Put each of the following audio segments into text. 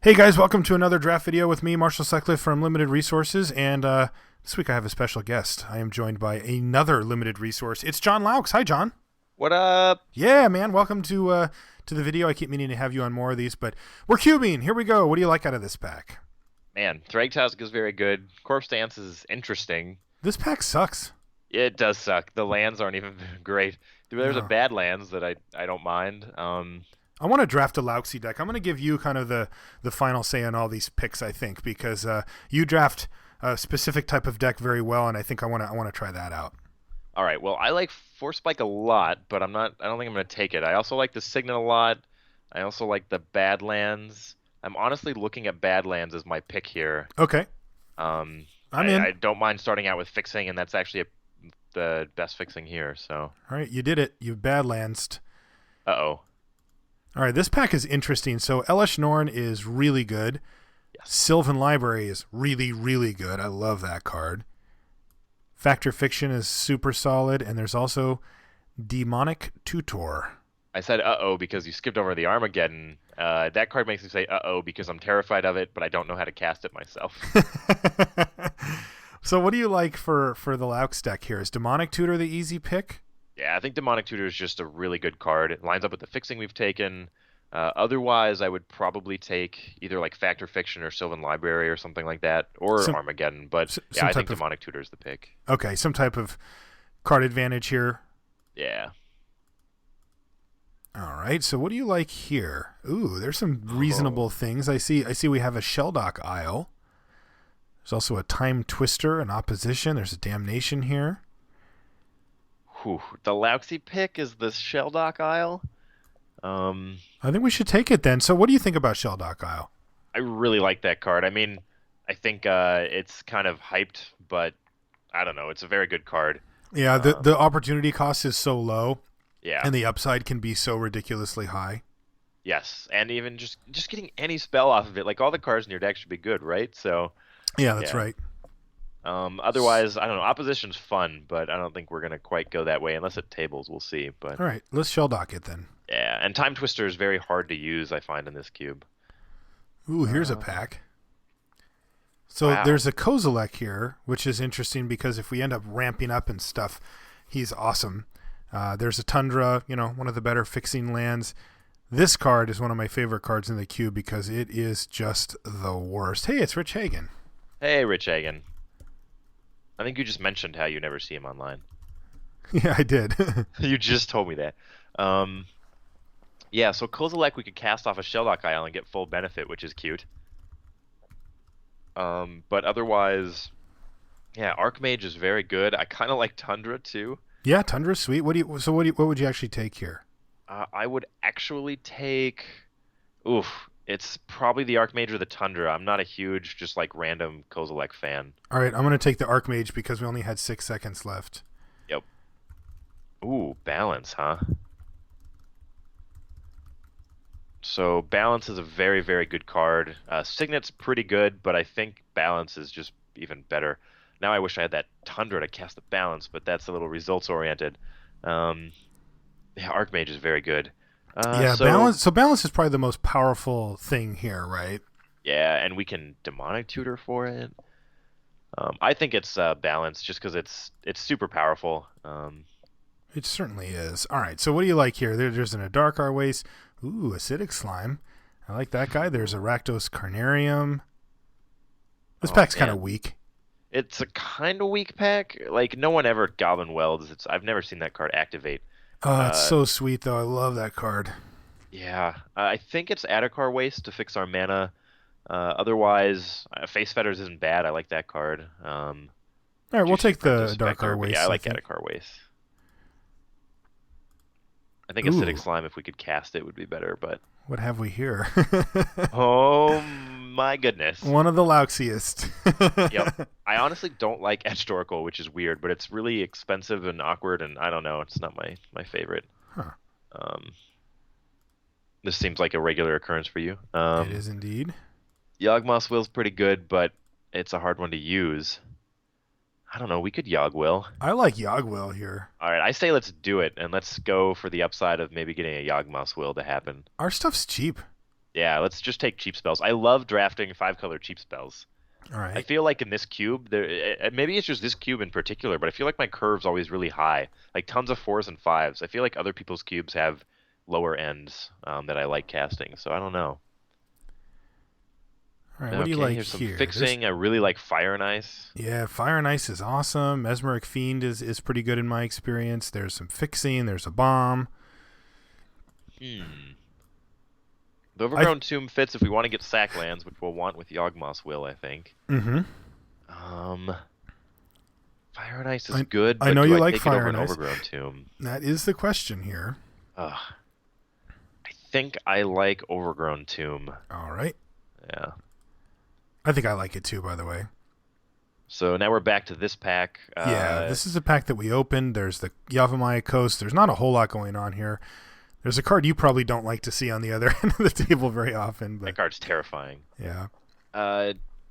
Hey guys, welcome to another draft video with me, Marshall Sutcliffe from Limited Resources, and this week I have a special guest. I am joined by another limited resource. It's John Laux. Hi, John. What up? Yeah, man. Welcome to the video. I keep meaning to have you on more of these, but we're cubing. Here we go. What do you like out of this pack? Man, Thragtusk is very good. Corpse Dance is interesting. This pack sucks. It does suck. The lands aren't even great. There's a No. bad lands that I don't mind. I want to draft a Lauxy deck. I'm going to give you kind of the final say on all these picks, I think, because you draft a specific type of deck very well, and I think I want to try that out. All right. Well, I like Force Spike a lot, but I don't think I'm going to take it. I also like the Signet a lot. I also like the Badlands. I'm honestly looking at Badlands as my pick here. Okay. I'm in. I don't mind starting out with fixing, and that's actually the best fixing here. So. All right, you did it. You Badlandsed. Uh-oh. All right, this pack is interesting. So Elish Norn is really good. Yes. Sylvan Library is really, really good. I love that card. Factor Fiction is super solid, and there's also Demonic Tutor. I said uh-oh because you skipped over the Armageddon. That card makes me say uh-oh because I'm terrified of it, but I don't know how to cast it myself. So what do you like for the Laux deck here? Is Demonic Tutor the easy pick? Yeah, I think Demonic Tutor is just a really good card. It lines up with the fixing we've taken. Otherwise, I would probably take either like Factor Fiction or Sylvan Library or something like that, or Armageddon. But yeah, I think Demonic Tutor is the pick. Okay, some type of card advantage here. Yeah. All right, so what do you like here? Ooh, there's some reasonable things. I see we have a Shelldock Isle. There's also a Time Twister, an Opposition. There's a Damnation here. Whew. The Lauxy pick is the Shelldock Isle. I think we should take it then. So what do you think about Shelldock Isle? I really like that card. I mean, I think it's kind of hyped, but I don't know. It's a very good card. Yeah, the opportunity cost is so low. Yeah. And the upside can be so ridiculously high. Yes, and even just getting any spell off of it, like all the cards in your deck should be good, right? So. Yeah, that's right. Otherwise, I don't know. Opposition's fun, but I don't think we're gonna quite go that way unless it tables. We'll see. But all right, let's Shelldock it then. Yeah, and Time Twister is very hard to use. I find in this cube. Ooh, here's a pack. So wow. There's a Kozilek here, which is interesting because if we end up ramping up and stuff, he's awesome. There's a Tundra, one of the better fixing lands. This card is one of my favorite cards in the cube because it is just the worst. Hey, it's Rich Hagan. Hey, Rich Hagan. I think you just mentioned how you never see him online. Yeah, I did. You just told me that. Yeah, so Kozilek we could cast off a Shelldock Isle and get full benefit, which is cute. But otherwise, yeah, Archmage is very good. I kind of like Tundra too. Yeah, Tundra's sweet. What would you actually take here? I would actually take. Oof. It's probably the Archmage or the Tundra. I'm not a huge, just like random Kozilek fan. All right, I'm going to take the Archmage because we only had 6 seconds left. Yep. Ooh, Balance, huh? So Balance is a very, very good card. Signet's pretty good, but I think Balance is just even better. Now I wish I had that Tundra to cast the Balance, but that's a little results-oriented. Yeah, Archmage is very good. Balance. So Balance is probably the most powerful thing here, right? Yeah, and we can Demonic Tutor for it. I think it's Balance just because it's super powerful. It certainly is. All right, so what do you like here? There's an Dark Arwace. Ooh, Acidic Slime. I like that guy. There's a Rakdos Carnarium. This pack's kind of weak. It's a kind of weak pack. Like, no one ever Goblin Welds. I've never seen that card activate. Oh, it's so sweet, though. I love that card. Yeah. I think it's Adakar Waste to fix our mana. Otherwise, Face Fetters isn't bad. I like that card. All right, we'll take the Dark Arwace. Yeah, I like Adakar Waste. I think Acidic Slime, if we could cast it, would be better, but... What have we here? Oh, my goodness. One of the louxiest. Yep. I honestly don't like Etched Oracle, which is weird, but it's really expensive and awkward, and I don't know. It's not my favorite. Huh. This seems like a regular occurrence for you. It is indeed. Yawgmoth's Will's pretty good, but it's a hard one to use. I don't know. We could Yawgwill. I like Yawgwill here. All right, I say let's do it, and let's go for the upside of maybe getting a Yawgmoth's Will to happen. Our stuff's cheap. Yeah, let's just take cheap spells. I love drafting 5-color cheap spells. All I right. feel like in this cube, maybe it's just this cube in particular, but I feel like my curve's always really high, like tons of 4s and 5s. I feel like other people's cubes have lower ends that I like casting, so I don't know. All right. What do you Okay, like here's some here? There's fixing. I really like Fire and Ice. Yeah, Fire and Ice is awesome. Mesmeric Fiend is pretty good in my experience. There's some fixing. There's a bomb. Hmm. The I Overgrown Tomb fits if we want to get sack lands, which we'll want with Yawgmoth's Will, I think. mm-hmm. Um, Fire and Ice is I good, I but know do you I like take it Fire over and an Ice. Overgrown Tomb? That is the question here. Ugh. I think I like Overgrown Tomb. All right. Yeah. I think I like it too, by the way. So now we're back to this pack. Yeah, this is a pack that we opened. There's the Yavimaya Coast. There's not a whole lot going on here. There's a card you probably don't like to see on the other end of the table very often, that but card's terrifying. yeah.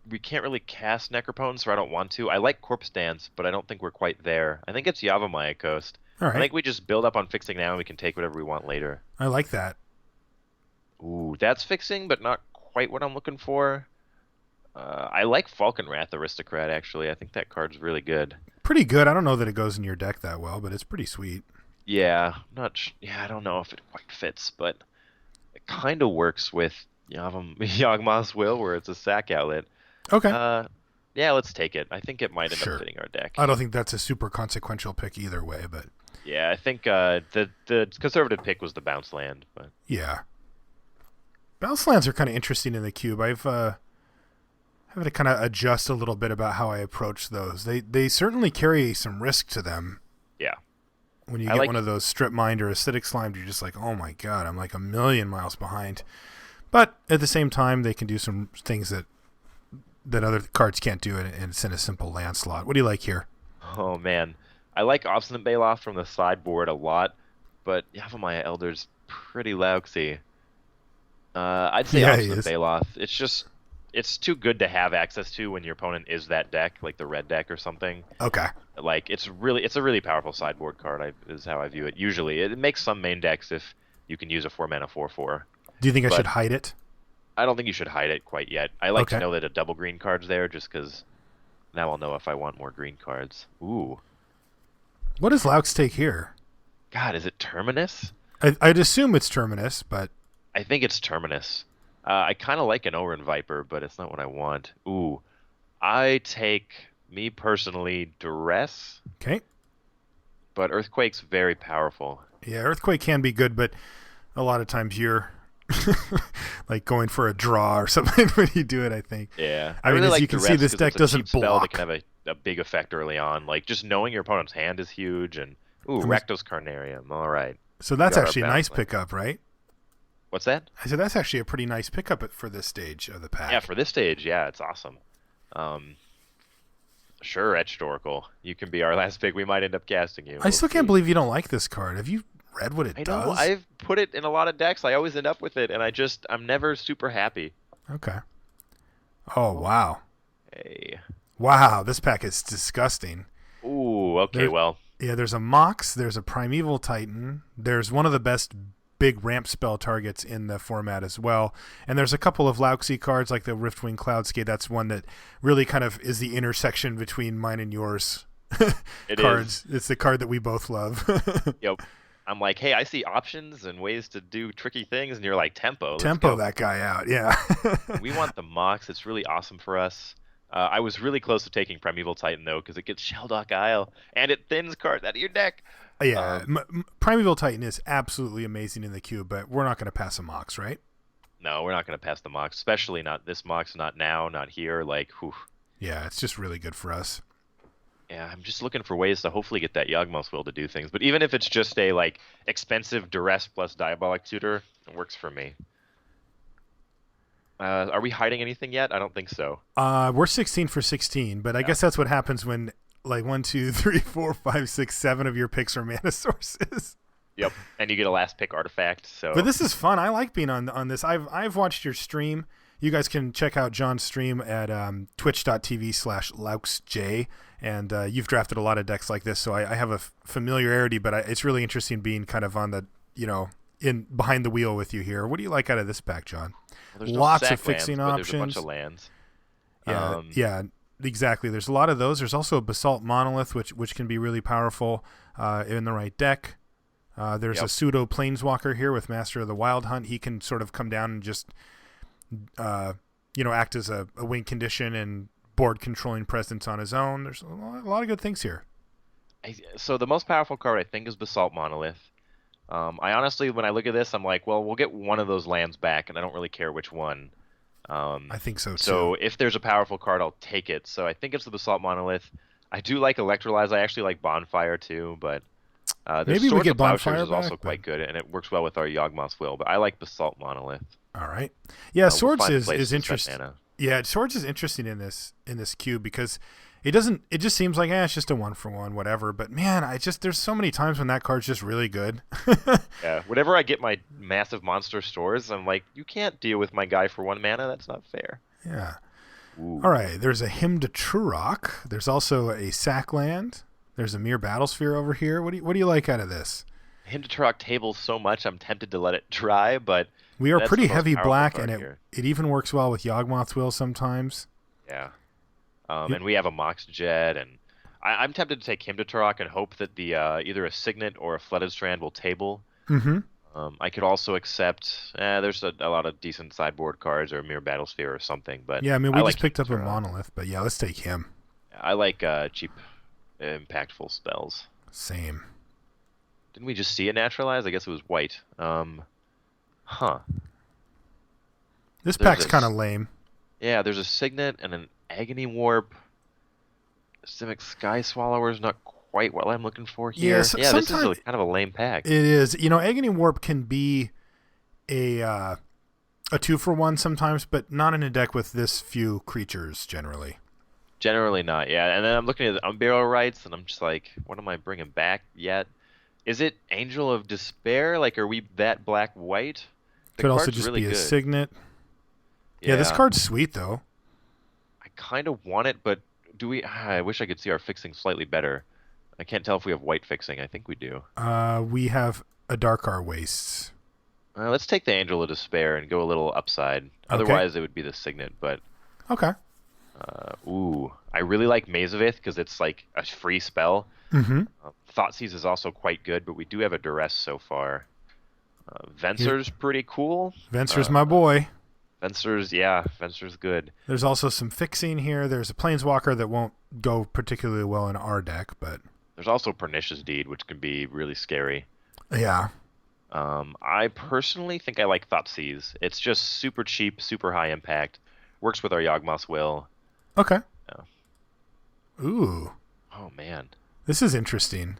We can't really cast Necropone, so I don't want to. I like Corpse Dance, but I don't think we're quite there. I think it's Yavimaya Coast. All I right. think we just build up on fixing now and we can take whatever we want later. I like that. Ooh, that's fixing, but not quite what I'm looking for. I like Falconwrath Aristocrat, actually. I think that card's really good. Pretty good. I don't know that it goes in your deck that well, but it's pretty sweet. Yeah, yeah, I don't know if it quite fits, but it kind of works with Yawgmoth's Will, where it's a sack outlet. Okay. Yeah, let's take it. I think it might end Sure. up fitting our deck. I don't think that's a super consequential pick either way, but Yeah, I think the conservative pick was the bounce land, but yeah. Bounce lands are kind of interesting in the cube. I've had to kind of adjust a little bit about how I approach those. They certainly carry some risk to them. yeah. When you I get like- one of those strip mined or acidic slimed, you're just like, oh my god, I'm like a million miles behind. But at the same time, they can do some things that other cards can't do, and it's in a simple land slot. What do you like here? Oh man, I like Obstinate Baloth from the sideboard a lot, but Yavimaya Elder's pretty lousy. I'd say Yeah, he Obstinate is. Baloth. It's too good to have access to when your opponent is that deck, like the red deck or something. Okay. Like it's a really powerful sideboard card. Is how I view it. Usually, it makes some main decks if you can use a 4-mana 4/4. Do you think I But- should hide it? I don't think you should hide it quite yet. I like to Okay. know that a double green card's there, just because now I'll know if I want more green cards. Ooh, What does Laux take here? God, is it Terminus? I'd assume it's Terminus, but I think it's Terminus. I kind of like an Orin Viper, but it's not what I want. Ooh, I take, me personally, Duress, okay. but Earthquake's very powerful. Yeah, Earthquake can be good, but a lot of times you're like going for a draw or something when you do it, I think. Yeah, I mean, really as like you can Duress see, this 'cause deck it's a doesn't cheap spell block. that can have a big effect early on. Like, just knowing your opponent's hand is huge, and ooh, And Rakdos Carnarium. All right. So that's got our actually a nice bounce land. pickup, right? What's that? I said that's actually a pretty nice pickup for this stage of the pack. Yeah, for this stage, yeah, it's awesome. Sure, Etched Oracle. You can be our last pick. We might end up casting you. I still can't believe you don't like this card. Have you read what it I know. does? I've put it in a lot of decks. I always end up with it, and I'm never super happy. Okay. Oh, wow. Hey. Wow, this pack is disgusting. Ooh, okay, There- well. Yeah, there's a Mox, there's a Primeval Titan, there's one of the best big ramp spell targets in the format as well, and there's a couple of Lauxy cards like the Riftwing Cloudskate. That's one that really kind of is the intersection between mine and yours It cards. It's the card that we both love. Yep. I'm like, hey, I see options and ways to do tricky things, and you're like, tempo. Let's Tempo go. that guy out, yeah. We want the Mox. It's really awesome for us. I was really close to taking Primeval Titan, though, because it gets Shelldock Isle, and it thins cards out of your deck. Yeah, Primeval Titan is absolutely amazing in the cube, but we're not going to pass a Mox, right? No, we're not going to pass the Mox, especially not this Mox, not now, not here. Like, whew. Yeah, it's just really good for us. Yeah, I'm just looking for ways to hopefully get that Yawgmoth's Will to do things. But even if it's just a, like, expensive Duress plus Diabolic Tutor, it works for me. Are we hiding anything yet? I don't think so. We're 16 for 16, but I guess that's what happens when like 1, 2, 3, 4, 5, 6, 7 of your picks are mana sources. Yep, and you get a last pick artifact. So, But this is fun. I like being on this. I've watched your stream. You guys can check out John's stream at twitch.tv/LauxJ, and you've drafted a lot of decks like this, so I have a familiarity. But it's really interesting being kind of on the in behind the wheel with you here. What do you like out of this pack, John? Well, there's Lots no of sack fixing lands, but there's a bunch options. of lands. Yeah, yeah, exactly. There's a lot of those. There's also a Basalt Monolith, which can be really powerful in the right deck. There's a pseudo Planeswalker here with Master of the Wild Hunt. He can sort of come down and just, act as a win condition and board controlling presence on his own. There's a lot of good things here. So the most powerful card I think is Basalt Monolith. I honestly, when I look at this, I'm like, well, we'll get one of those lands back, and I don't really care which one. I think so too. So if there's a powerful card, I'll take it. So I think it's the Basalt Monolith. I do like Electrolyze. I actually like Bonfire too, but maybe we get Bonfire is also quite good, and it works well with our Yawgmoth's Will. But I like Basalt Monolith. All right. Yeah, Swords is interesting. Mana. Yeah, Swords is interesting in this cube because it just seems like it's just a 1-for-1 whatever, but man, there's so many times when that card's just really good. Yeah, whenever I get my massive monster stores, I'm like, you can't deal with my guy for 1 mana. That's not fair. Yeah. Ooh. All right, there's a Hymn to Turok. There's also a Sackland. There's a Mere Battlesphere over here. What do you like out of this? Hymn to Turok tables so much, I'm tempted to let it dry, but we are pretty heavy black, and it even works well with Yawgmoth's Will sometimes. Yeah. And we have a Mox Jet, and I'm tempted to take Hymn to Turok and hope that the either a Signet or a Flooded Strand will table. Mm-hmm. I could also accept. There's a lot of decent sideboard cards or a Mere Battlesphere or something, but yeah, I mean we like just picked up a Monolith, but yeah, let's take him. I like cheap, impactful spells. Same. Didn't we just see it naturalize? I guess it was white. Huh. This pack's kind of lame. Yeah, there's a Signet and an Agony Warp. Simic Sky Swallower is not quite what I'm looking for here. This is kind of a lame pack. It is. Agony Warp can be a 2-for-1 sometimes, but not in a deck with this few creatures generally. Generally not, yeah. And then I'm looking at the Unburial Rites, and I'm just like, what am I bringing back yet? Is it Angel of Despair? Like, are we that black-white? Could also just be a Signet. Yeah, this card's sweet, though. I kind of want it, but do we... I wish I could see our fixing slightly better. I can't tell if we have white fixing. I think we do. We have a Darkar Wastes. Let's take the Angel of Despair and go a little upside. Otherwise, it would be the Signet, but... Okay. I really like Maze of Ith because it's like a free spell. Mm-hmm. Thoughtseize is also quite good, but we do have a Duress so far. Venser's pretty cool. Venser's my boy. Venser's good. There's also some fixing here. There's a Planeswalker that won't go particularly well in our deck, but... There's also Pernicious Deed, which can be really scary. Yeah. I personally think I like Thoughtseize. It's just super cheap, super high impact. Works with our Yawgmoth's Will. Okay. Yeah. Ooh. Oh, man. This is interesting.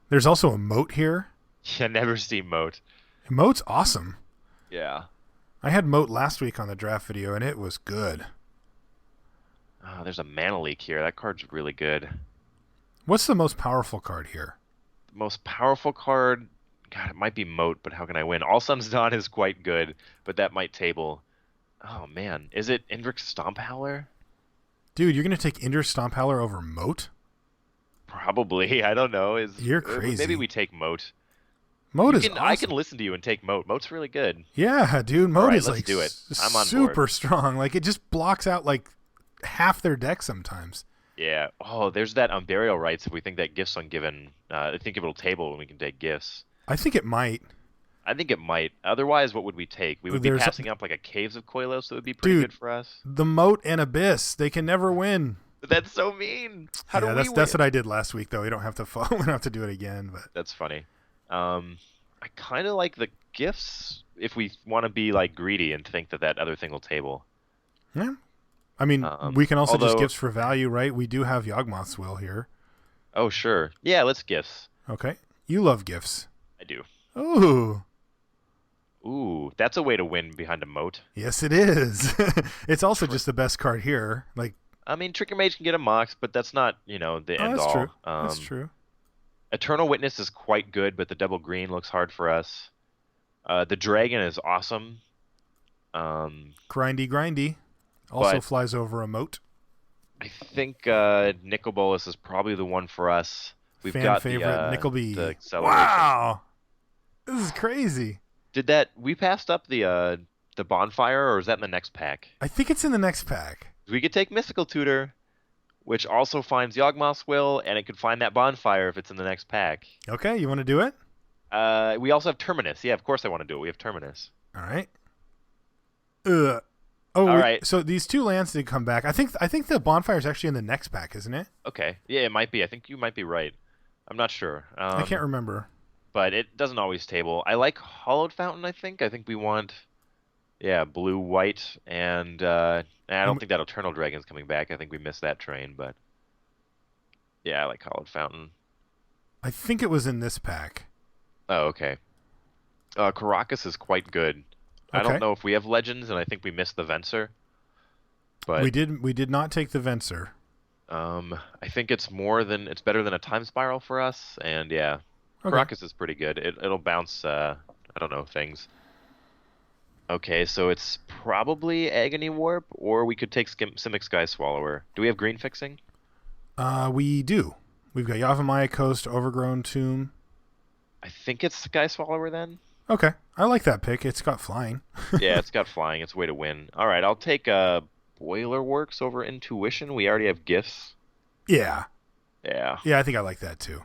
There's also a Moat here. Yeah, never seen Moat. Moat's awesome. Yeah. I had Moat last week on the draft video, and it was good. There's a Mana Leak here. That card's really good. What's the most powerful card here? The most powerful card... God, it might be Moat, but how can I win? All Sun's Dawn is quite good, but that might table. Oh, man. Is it Indrik Stomphowler? Dude, you're going to take Indrik Stomphowler over Moat? Probably. I don't know. You're crazy. Maybe we take Moat. Moat is awesome. I can listen to you and take Moat. Moat's really good. Yeah, dude. Moat is like do it. I'm on super board. strong. Like, it just blocks out like half their deck sometimes. Yeah. Oh, there's that Unburial Rites if we think that Gifts Ungiven. I think it'll table when we can take Gifts. I think it might. I think it might. Otherwise, what would we take? We would be passing up like a Caves of Koilos, so it would be pretty good for us. The Moat and Abyss, they can never win. That's so mean. How do we win? That's what I did last week, though. We don't have to we don't have to do it again. But that's funny. I kind of like the Gifts if we want to be like greedy and think that other thing will table. Yeah. I mean, we can also just Gifts for value, right? We do have Yawgmoth's Will here. Oh, sure. Yeah, let's Gifts. Okay. You love Gifts. I do. Ooh, that's a way to win behind a Moat. Yes, it is. It's also just the best card here. Like, I mean, Tricker Mage can get a Mox, but that's not, the end all. True. That's true. Eternal Witness is quite good, but the double green looks hard for us. The Dragon is awesome. Grindy. Also flies over a Moat. I think Nicol Bolas is probably the one for us. We've got favorite Nicol B. The acceleration. Wow. This is crazy. Did that we passed up the bonfire, or is that in the next pack? I think it's in the next pack. We could take Mystical Tutor, which also finds Yawgmoth's Will, and it could find that bonfire if it's in the next pack. Okay, you want to do it? We also have Terminus. Yeah, of course I want to do it. We have Terminus. All right. Oh, All right. so these two lands did come back. I think the bonfire is actually in the next pack, isn't it? Okay. Yeah, it might be. I think you might be right. I'm not sure. I can't remember. But it doesn't always table. I like Hollowed Fountain, I think. I think we want, yeah, blue, white, and I don't think that Eternal Dragon's coming back. I think we missed that train, but yeah, I like Hollowed Fountain. I think it was in this pack. Oh, okay. Caracas is quite good. I Okay. don't know if we have Legends, and I think we missed the Venser. But We did not take the Venser. I think it's better than a Time Spiral for us, and yeah, Okay. Caracas is pretty good. It'll bounce I don't know, things. Okay, so it's probably Agony Warp, or we could take Simic Sky Swallower. Do we have green fixing? We do. We've got Yavimaya Coast, Overgrown Tomb. I think it's Sky Swallower then. Okay, I like that pick. It's got flying. Yeah, it's got flying. It's a way to win. All right, I'll take Boiler Works over Intuition. We already have gifts. Yeah. Yeah. Yeah, I think I like that too.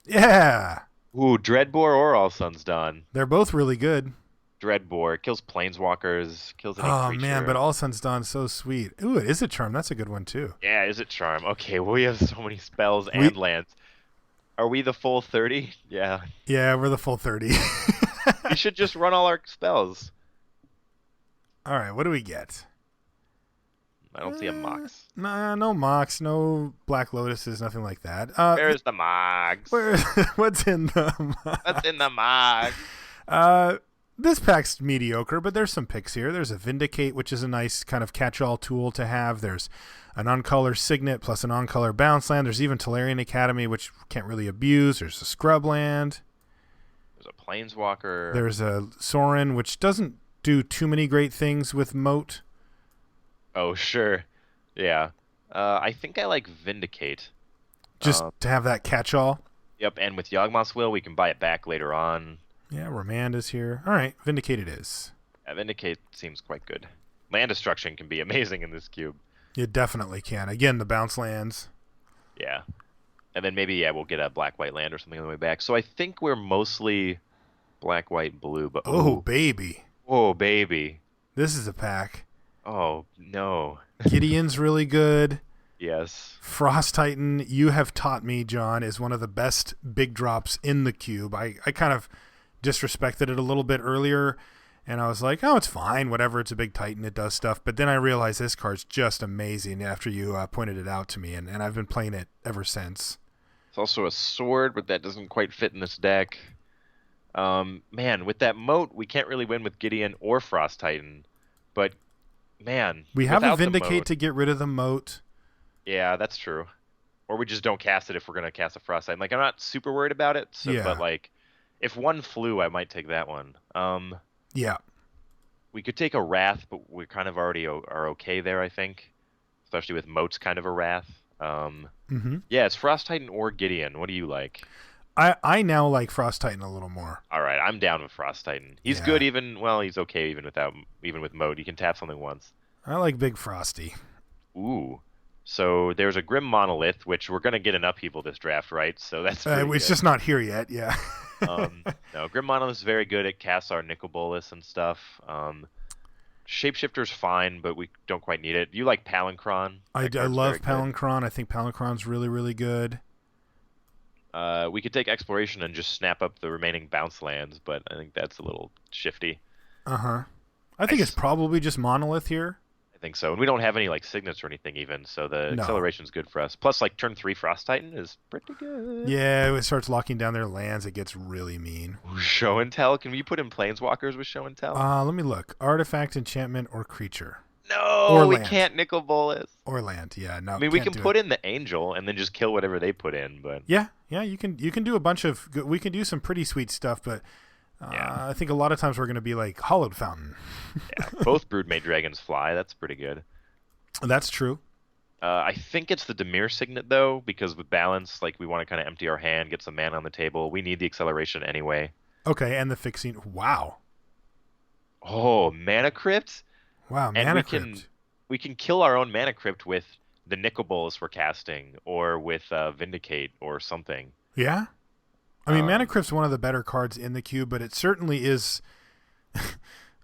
Yeah. Ooh, Dreadbore or All Sun's Dawn. They're both really good. Dreadbore kills planeswalkers, kills any Oh, creature. man, but All Sun's Dawn so sweet. Ooh, it is a charm. That's a good one too. Yeah, is it Charm? Okay, well, we have so many spells and lands. Are we the full 30? Yeah. Yeah, we're the full 30. We should just run all our spells. All right, what do we get? I don't see a Mox. Nah, no Mox, no Black Lotuses, nothing like that. Where's the Mox? What's in the What's in the Mox? This pack's mediocre, but there's some picks here. There's a Vindicate, which is a nice kind of catch-all tool to have. There's an on-color Signet plus an on-color bounce land. There's even Tolarian Academy, which can't really abuse. There's a Scrub land. There's a Planeswalker. There's a Sorin, which doesn't do too many great things with Moat. Oh, sure. Yeah. I think I like Vindicate. Just to have that catch-all. Yep, and with Yawgmoth's Will, we can buy it back later on. Yeah, Ramanda's here. All right, Vindicate it is. Yeah, Vindicate seems quite good. Land destruction can be amazing in this cube. You definitely can. Again, the bounce lands. Yeah. And then maybe, yeah, we'll get a black-white land or something on the way back. So I think we're mostly black, white, blue. But Oh, baby. oh, baby. This is a pack. Oh, no. Gideon's really good. Yes. Frost Titan, you have taught me, John, is one of the best big drops in the cube. I kind of disrespected it a little bit earlier, and I was like, oh, it's fine, whatever, it's a big Titan, it does stuff. But then I realized this card's just amazing after you pointed it out to me, and I've been playing it ever since. It's also a sword, but that doesn't quite fit in this deck. Man, with that moat, we can't really win with Gideon or Frost Titan. But, man, We have a without the Vindicate moat- to get rid of the moat. Yeah, that's true. Or we just don't cast it if we're going to cast a Frost Titan. Like, I'm not super worried about it, Yeah. but, like, if one flew, I might take that one. Yeah. We could take a Wrath, but we kind of already are okay there, I think. Especially with Moat's kind of a Wrath. Yeah, it's Frost Titan or Gideon. What do you like? I now like Frost Titan a little more. All right, I'm down with Frost Titan. He's Yeah. good he's okay even with Moat. He can tap something once. I like Big Frosty. Ooh. So there's a Grim Monolith, which we're going to get an upheaval this draft, right? So that's pretty It's good. just not here yet, yeah. No, Grim Monolith is very good. It casts our Nicol Bolas and stuff. Shapeshifter's fine, but we don't quite need it. You like Palinchron? I That card's love very good. Palinchron. I think Palinchron's really, really good. We could take Exploration and just snap up the remaining bounce lands, but I think that's a little shifty. Uh-huh. I think it's probably just Monolith here. I think so. And we don't have any like signets or anything even, so the No. acceleration's good for us. Plus, like turn 3 Frost Titan is pretty good. Yeah, it starts locking down their lands. It gets really mean. Ooh, Show and Tell. Can we put in Planeswalkers with Show and Tell? Let me look. Artifact, enchantment, or creature. No, or we land. can't Nicol Bolas. Or land, yeah. No, I mean, we can't can do put it. in the Angel and then just kill whatever they put in, but Yeah, you can do a bunch of we can do some pretty sweet stuff, but Yeah. I think a lot of times we're going to be like Hollowed Fountain. yeah, both Broodmate Dragons fly. That's pretty good. That's true. I think it's the Demir Signet though, because with balance, like we want to kind of empty our hand, get some mana on the table. We need the acceleration anyway. Okay, and the fixing. Wow. Oh, Mana Crypt, Wow, and Mana Crypt. we can kill our own Mana Crypt with the Nicol Bolas we're casting, or with Vindicate or something. Yeah? I mean, Mana Um, Crypt's one of the better cards in the cube, but it certainly is.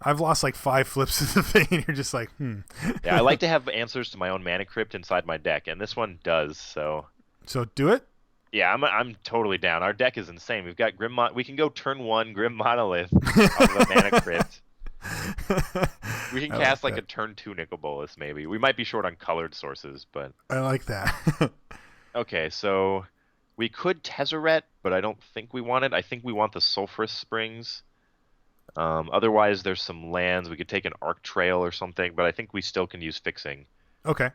I've lost like 5 flips of the thing, and you're just like, hmm. yeah, I like to have answers to my own Mana Crypt inside my deck, and this one does. So So do it? yeah, I'm totally down. Our deck is insane. We've got we can go turn one Grim Monolith off of a Mana Crypt. We can I like cast like a that. turn two Nicol Bolas maybe. We might be short on colored sources, but I like that. okay. So we could Tezzeret, but I don't think we want it. I think we want the Sulphurous Springs. Otherwise, there's some lands. We could take an Arc Trail or something, but I think we still can use fixing. Okay.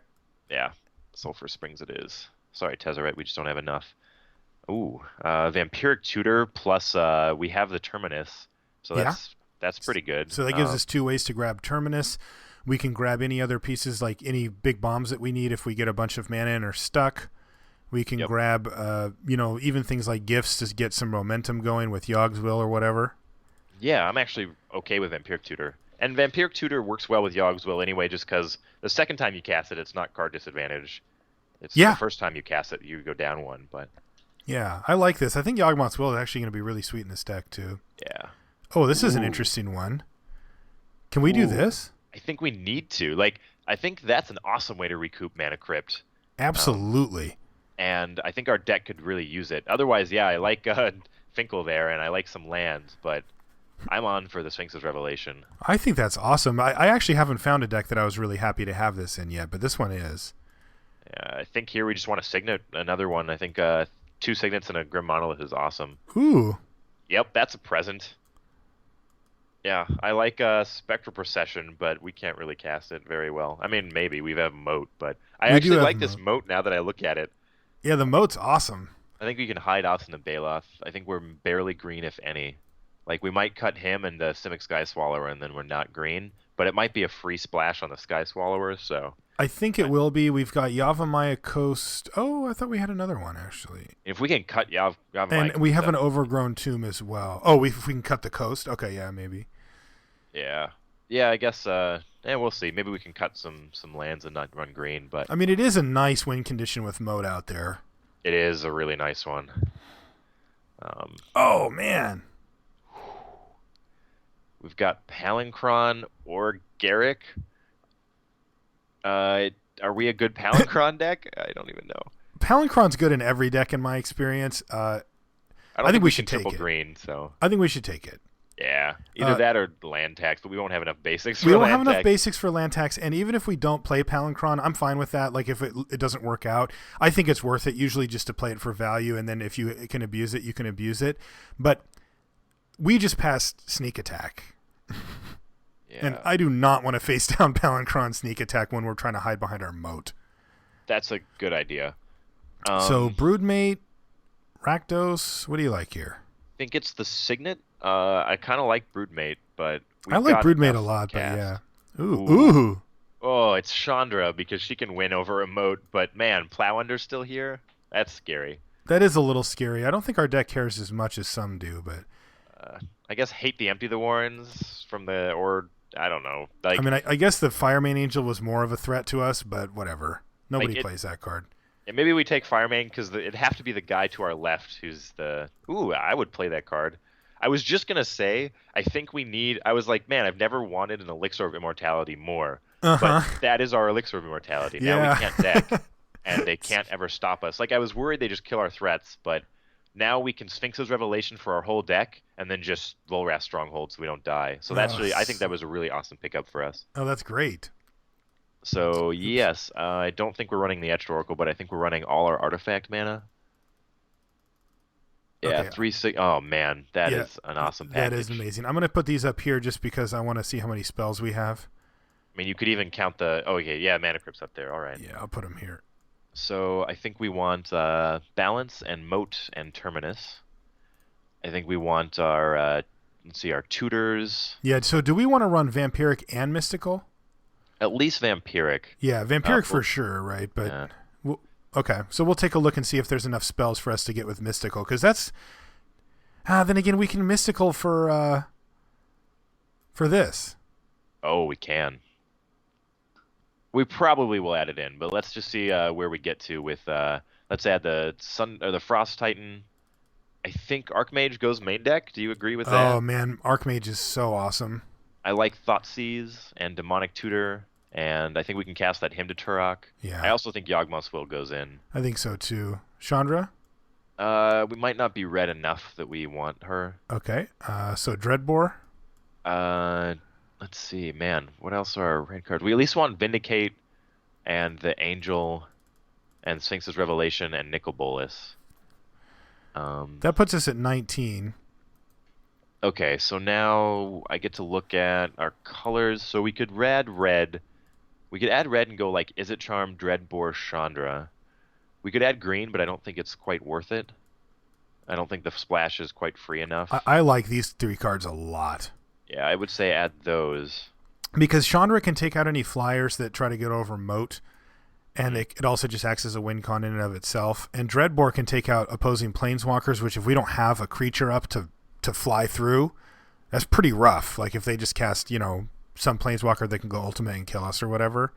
Yeah, Sulphur Springs it is. Sorry, Tezzeret, we just don't have enough. Ooh, Vampiric Tutor plus we have the Terminus, so Yeah. that's pretty good. So that gives us 2 ways to grab Terminus. We can grab any other pieces, like any big bombs that we need if we get a bunch of mana and are stuck. We can Yep. grab, even things like gifts to get some momentum going with Yogg's Will or whatever. Yeah, I'm actually okay with Vampiric Tutor. And Vampiric Tutor works well with Yogg's Will anyway, just because the second time you cast it, it's not card disadvantage. It's Yeah. the first time you cast it, you go down one, but Yeah, I like this. I think Yawgmoth's Will is actually going to be really sweet in this deck, too. yeah. Oh, this is an Ooh. interesting one. Can we do Ooh. this? I think we need to. Like, I think that's an awesome way to recoup Mana Crypt. Absolutely. And I think our deck could really use it. Otherwise, yeah, I like Finkel there, and I like some lands, but I'm on for the Sphinx's Revelation. I think that's awesome. I actually haven't found a deck that I was really happy to have this in yet, but this one is. Yeah, I think here we just want to signet another one. I think 2 signets and a Grim Monolith is awesome. Ooh. Yep, that's a present. Yeah, I like Spectral Procession, but we can't really cast it very well. I mean, maybe we have Moat, but I We do actually have like this Moat. Moat now that I look at it. Yeah, the moat's awesome. I think we can hide Ops and the Baloth. I think we're barely green, if any. Like, we might cut him and the Simic Sky Swallower, and then we're not green. But it might be a free splash on the Sky Swallower, so... I think it will be. We've got Yavimaya Coast. Oh, I thought we had another one, actually. If we can cut And we have an overgrown tomb as well. Oh, if we can cut the coast? Okay, yeah, maybe. Yeah. Yeah, I guess, we'll see. Maybe we can cut some lands and not run green, but I mean, it is a nice win condition with moat out there. it is a really nice one. Oh, man. We've got Palinchron or Garrick. Are we a good Palinchron deck? I don't even know. Palinchron's good in every deck in my experience. I I think we should can take triple it. green, so I think we should take it. yeah. Either that or land tax, but we won't have enough basics for We don't land have enough tax. basics for land tax, and even if we don't play Palinchron, I'm fine with that. Like, if it doesn't work out, I think it's worth it usually just to play it for value, and then if you can abuse it, you can abuse it. But we just passed Sneak Attack, Yeah. and I do not want to face down Palinchron Sneak Attack when we're trying to hide behind our moat. That's a good idea. So, Broodmate, Rakdos, what do you like here? I think it's the Signet. I kind of like Broodmate, but I we've like got Broodmate a enough lot, cast. but yeah. Ooh. Ooh. Ooh. Oh, it's Chandra because she can win over a moat, but man, Plowunder's still here? That's scary. That is a little scary. I don't think our deck cares as much as some do, but I guess Hate the Empty the Warrens or I don't know. Like, I mean, I guess the Fireman Angel was more of a threat to us, but whatever. Nobody Like, plays that card. and maybe we take Fireman because it'd have to be the guy to our left who's the... Ooh, I would play that card. I was just going to say, I think we need... I was like, man, I've never wanted an Elixir of Immortality more. Uh-huh. But that is our Elixir of Immortality. Now Yeah. we can't deck, and they can't ever stop us. Like, I was worried they just kill our threats, but now we can Sphinx's Revelation for our whole deck, and then just Volrath Stronghold so we don't die. So that's really... I think that was a really awesome pickup for us. Oh, that's great. So, yes, I don't think we're running the Etched Oracle, but I think we're running all our artifact mana. Yeah, Okay. 3-6. Oh, man, that Yeah, is an awesome package. That is amazing. I'm going to put these up here just because I want to see how many spells we have. I mean, you could even count the... Oh, okay, yeah, Mana Crypt's up there. All right. Yeah, I'll put them here. So I think we want Balance and Moat and Terminus. I think we want our... let's see, our Tutors. Yeah, so do we want to run Vampiric and Mystical? At least Vampiric. Yeah, Vampiric for well, sure, right? But yeah. okay, so we'll take a look and see if there's enough spells for us to get with Mystical, because that's... then again, we can Mystical for... for this. Oh, we can. We probably will add it in, but let's just see where we get to with. Let's add the Sun or the Frost Titan. I think Archmage goes main deck. Do you agree with Oh that? man, Archmage is so awesome. I like Thoughtseize and Demonic Tutor, and I think we can cast that Hymn to Turok. I Yeah, also think Yawgmoth's Will goes in. I think so too. Chandra. We might not be red enough that we want her. Okay. So Dreadbore. Uh, let's see, man. What else are our red cards? We at least want Vindicate and the Angel and Sphinx's Revelation and Nicol Bolas. That puts us at 19. Okay, so now I get to look at our colors. So we could add red. We could add red and go like Is It Charm, Dreadbore, Chandra. We could add green, but I don't think it's quite worth it. I don't think the splash is quite free enough. I like these three cards a lot. Yeah, I would say add those. Because Chandra can take out any flyers that try to get over moat, and it also just acts as a win con in and of itself. And Dreadbore can take out opposing planeswalkers, which if we don't have a creature up to fly through, that's pretty rough. Like if they just cast, some planeswalker that can go ultimate and kill us or whatever.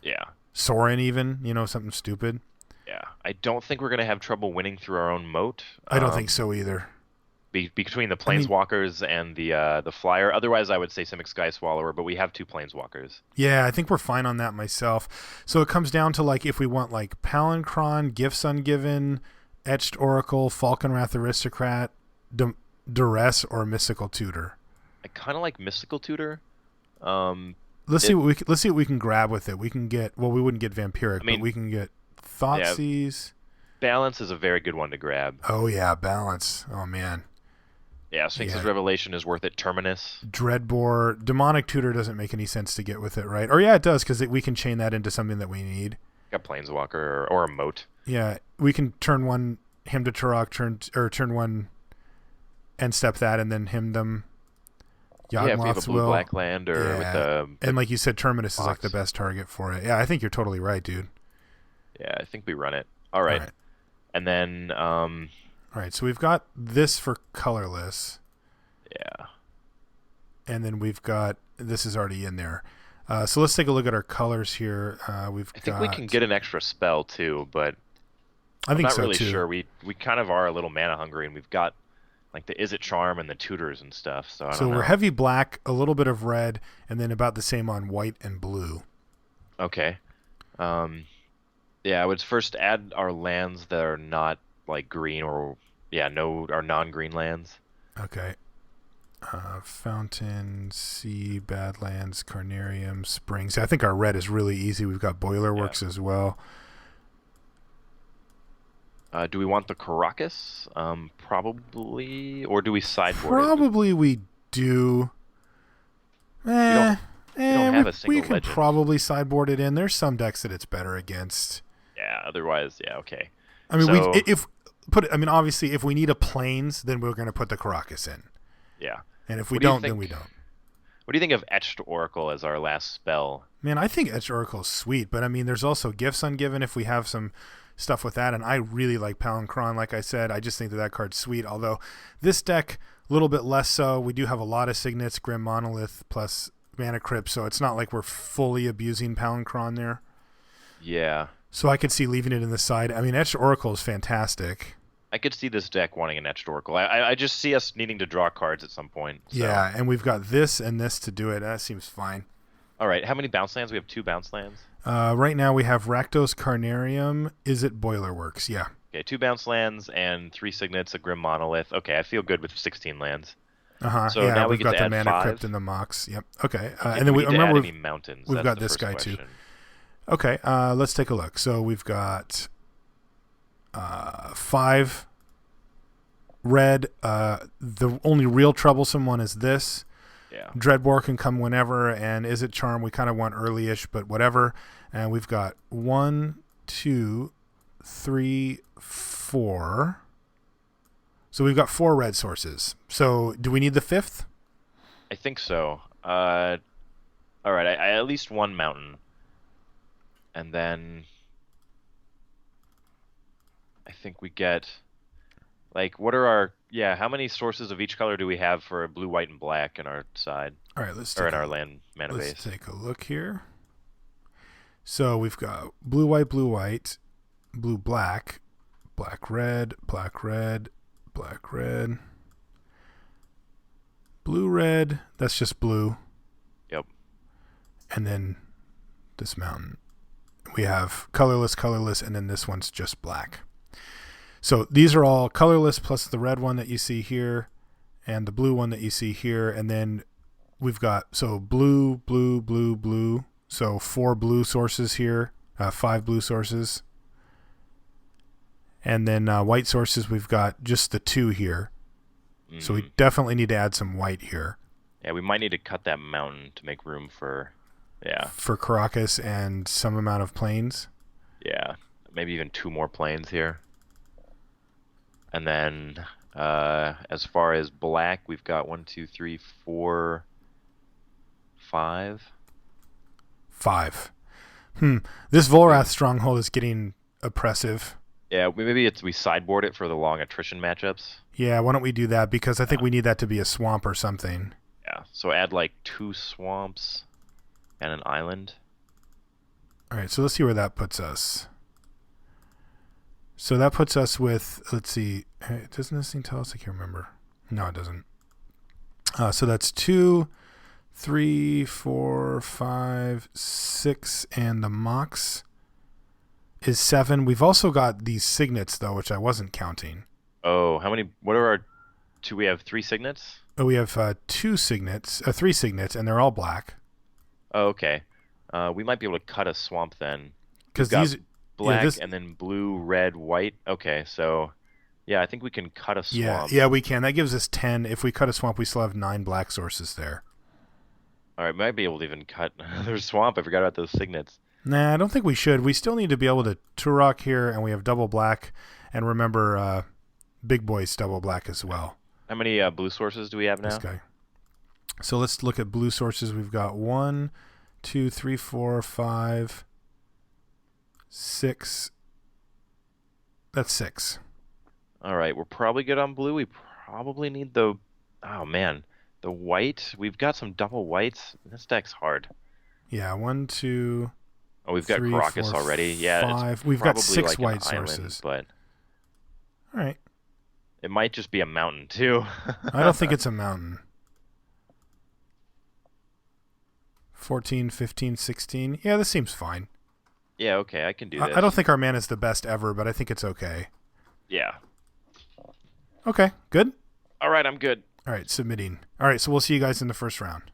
Yeah. Sorin even, something stupid. Yeah. I don't think we're going to have trouble winning through our own moat. I don't think so either. Between the planeswalkers and the flyer. Otherwise, I would say Simic Sky Swallower, but we have two planeswalkers. Yeah, I think we're fine on that myself. So it comes down to like if we want like Palancron, Gifts Ungiven, Etched Oracle, Falconwrath Aristocrat, Duress, or Mystical Tutor. I kind of like Mystical Tutor. Let's see what we can grab with it. We can get we wouldn't get Vampiric, but we can get Thoughtseize. Balance is a very good one to grab. Oh yeah, Balance. Oh man. Yeah, Sphinx's Revelation is worth it. Terminus. Dreadbore. Demonic Tutor doesn't make any sense to get with it, right? Or yeah, it does because we can chain that into something that we need. Got Planeswalker or a moat. Yeah, we can turn one Hymn to Turok, turn one and step that, and then hymn them. Yeah, if we have a blue black land or with the and like you said, Terminus is like the best target for it. Yeah, I think you're totally right, dude. Yeah, I think we run it. All right. And then all right, so we've got this for colorless. Yeah. And then we've got this is already in there. So let's take a look at our colors here. I think we can get an extra spell too, but I'm not really sure. We kind of are a little mana hungry, and we've got like the Is It Charm and the tutors and stuff. So I don't know. We're heavy black, a little bit of red, and then about the same on white and blue. Okay. Yeah, I would first add our lands that are not like green or our non-green lands. Okay. Fountain, Sea, Badlands, Carnarium, Springs. I think our red is really easy. We've got Boilerworks as well. Do we want the Caracas? Probably. Or do we sideboard Probably we do. we don't have a single we can legend. Probably sideboard it in. There's some decks that it's better against. Yeah, otherwise, okay. I mean, obviously, if we need a plains, then we're going to put the Caracas in. Yeah. And if we don't, then we don't. What do you think of Etched Oracle as our last spell? Man, I think Etched Oracle is sweet, but I mean, there's also Gifts Ungiven if we have some stuff with that, and I really like Palancron, like I said. I just think that card's sweet, although this deck, a little bit less so. We do have a lot of Signets, Grim Monolith, plus Mana Crypt, so it's not like we're fully abusing Palancron there. Yeah. So I could see leaving it in the side. I mean, Etched Oracle is fantastic. I could see this deck wanting an Etched Oracle. I just see us needing to draw cards at some point. So. Yeah, and we've got this and this to do it. That seems fine. All right, how many bounce lands? We have 2 bounce lands. Right now we have Rakdos Carnarium. Is it Boilerworks? Yeah. Okay, 2 bounce lands and 3 signets, a Grim Monolith. Okay, I feel good with 16 lands. So now we've got the Mana Crypt and the Mox. Yep. Okay. And then remember any mountains. We've got this guy too. Okay. Let's take a look. So we've got 5 red. The only real troublesome one is this. Yeah. Dreadbore can come whenever, and Is It Charm we kind of want early-ish, but whatever. And we've got 1, 2, 3, 4. So we've got 4 red sources. So do we need the 5th? I think so. All right, I at least 1 mountain. And then I think we get like what are our how many sources of each color do we have for blue, white, and black on our side? All right, let's or take in our land mana let's base. take a look here. So we've got blue, white, blue, white, blue, black, black, red, black, red, black, red, blue, red. That's just blue. Yep. And then this mountain. We have colorless, colorless, and then this one's just black. So these are all colorless plus the red one that you see here and the blue one that you see here. And then we've got, so blue, blue, blue, blue. So 4 blue sources here, 5 blue sources. And then white sources, we've got just the 2 here. Mm-hmm. So we definitely need to add some white here. Yeah, we might need to cut that mountain to make room for, for Caracas and some amount of plains. Yeah, maybe even 2 more plains here. And then as far as black, we've got 1, 2, 3, 4, 5. 5. This Volrath stronghold is getting oppressive. Yeah, maybe we sideboard it for the long attrition matchups. Yeah, why don't we do that? Because I think we need that to be a swamp or something. Yeah, so add like 2 swamps and an island. All right, so let's see where that puts us. So that puts us with, let's see, doesn't this thing tell us? I can't remember. No, it doesn't. So that's 2, 3, 4, 5, 6, and the Mox is 7. We've also got these signets, though, which I wasn't counting. Oh, how many? What are our 2? We have 3 signets? Oh, we have 3 signets, and they're all black. Oh, okay. We might be able to cut a swamp then. Because these... black and then blue, red, white. Okay, so yeah, I think we can cut a swamp. Yeah, we can. That gives us 10. If we cut a swamp, we still have 9 black sources there. All right, might be able to even cut another swamp. I forgot about those signets. Nah, I don't think we should. We still need to be able to Turok here, and we have double black. And remember, Big Boy's double black as well. How many blue sources do we have now? This guy. So let's look at blue sources. We've got 1, 2, 3, 4, 5, 6. That's 6. All right, we're probably good on blue. We probably need the... Oh, man. The white. We've got some double whites. This deck's hard. Yeah, 1, 2... Oh, we've got 3, Caracas 4, already. Yeah, 5. We've got 6 like white sources. Island, but... All right. It might just be a mountain, too. I don't think it's a mountain. 14, 15, 16. Yeah, this seems fine. Yeah, okay, I can do this. I don't think our mana is the best ever, but I think it's okay. Yeah. Okay, good. All right, I'm good. All right, submitting. All right, so we'll see you guys in the first round.